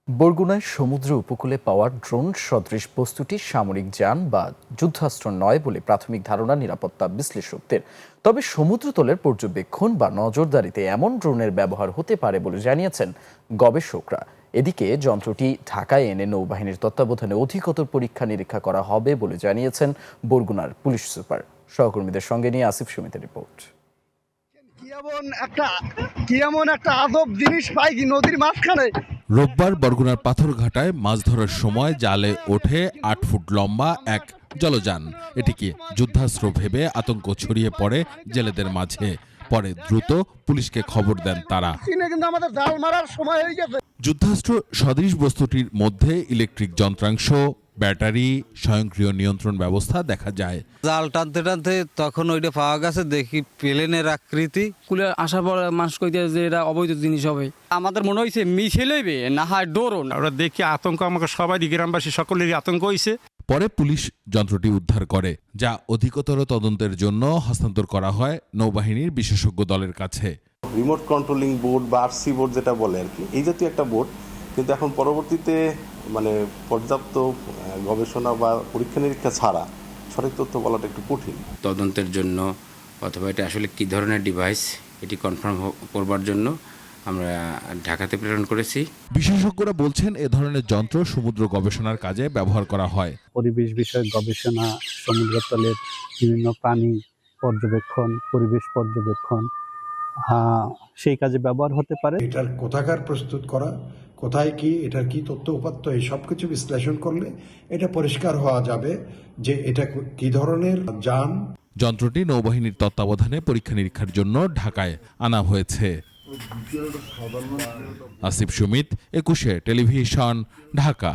বরগুনায় সমুদ্র উপকূলে পাওয়া ড্রোন সদৃশ বস্তুটি সামরিক যান বা যুদ্ধাস্ত্র নয় বলে প্রাথমিক ধারণা নিরাপত্তা বিশ্লেষকদের। তবে সমুদ্রতলের পর্যবেক্ষণ বা নজরদারিতে এমন ড্রোনের ব্যবহার হতে পারে বলে জানিয়েছেন গবেষকরা। এদিকে যন্ত্রটি ঢাকায় এনে নৌবাহিনীর তত্ত্বাবধানে অধিকতর পরীক্ষা নিরীক্ষা করা হবে বলে জানিয়েছেন বরগুনার পুলিশ সুপার। সহকর্মীদের সঙ্গে নিয়ে আসিফ সুমিতের রিপোর্ট। কি এমন একটা আজব জিনিস পাই কি নদীর মাঝখানে। রোববার বরগুনার পাথরঘাটায় মাছ ধরার সময় জালে ওঠে ৮ ফুট লম্বা এক জলযান। এটিকে যুদ্ধাস্ত্র ভেবে আতঙ্ক ছড়িয়ে পড়ে জেলেদের মাঝে। পরে দ্রুত পুলিশকে খবর দেন তারা। কিন্তু আমাদের জাল মারার সময় হয়ে গেছে। যুদ্ধাস্ত্র সদৃশ বস্তুটির মধ্যে ইলেকট্রিক যন্ত্রাংশ, ব্যাটারি, স্বয়ংক্রিয় নিয়ন্ত্রণ ব্যবস্থা দেখা যায়। জাল টানতে টানতে তখন ওইটা পাওয়া গেছে, দেখি প্লেনের আকৃতি। কুলে আসার পর মানুষ কইতে যে এটা অবৈধ জিনিস হবে। আমাদের মনে হয়েছে মিছিল হইবে না হয় ড্রোন। আমরা দেখি আতঙ্ক, আমাকে সবাই গ্রামবাসী সকলেরই আতঙ্ক হয়েছে। পরে পুলিশ যন্ত্রটি উদ্ধার করে, যা অধিকতর তদন্তের জন্য হস্তান্তর করা হয় নৌবাহিনীর বিশেষজ্ঞ দলের কাছে। রিমোট কন্ট্রোলিং বোর্ড বা আরসি বোর্ড যেটা বলে আর কি, এই জাতীয় একটা বোর্ড, কিন্তু এখন পরবর্তীতে পর্যাপ্ত গবেষণা বা পরীক্ষা নিরীক্ষা ছাড়া সঠিক তথ্য বলাটা একটু কঠিন। তদন্তের জন্য অথবা এটা আসলে কী ধরনের ডিভাইস এটি কনফার্ম করবার জন্য আমরা ঢাকাতে প্রেরণ করেছি। বিশেষজ্ঞরা বলছেন এ ধরনের যন্ত্র সমুদ্র গবেষণার কাজে ব্যবহার করা হয়। পরিবেশ বিষয়ক গবেষণা, সমুদ্রতলের বিভিন্ন প্রাণী পর্যবেক্ষণ, পরিবেশ পর্যবেক্ষণ, সেই কাজে ব্যবহার হতে পারে। এটার কোথাকার প্রস্তুত করা, কোথায় কি, এটার কি তথ্য উপাত্ত, এই সব কিছু বিশ্লেষণ করলে এটা পরিষ্কার হওয়া যাবে যে এটা কি ধরনের যান। যন্ত্রটি নৌবাহিনীর তত্ত্বাবধানে পরীক্ষা নিরীক্ষার জন্য ঢাকায় আনা হয়েছে। আসিফ সুমিত, 21 টেলিভিশন, ঢাকা।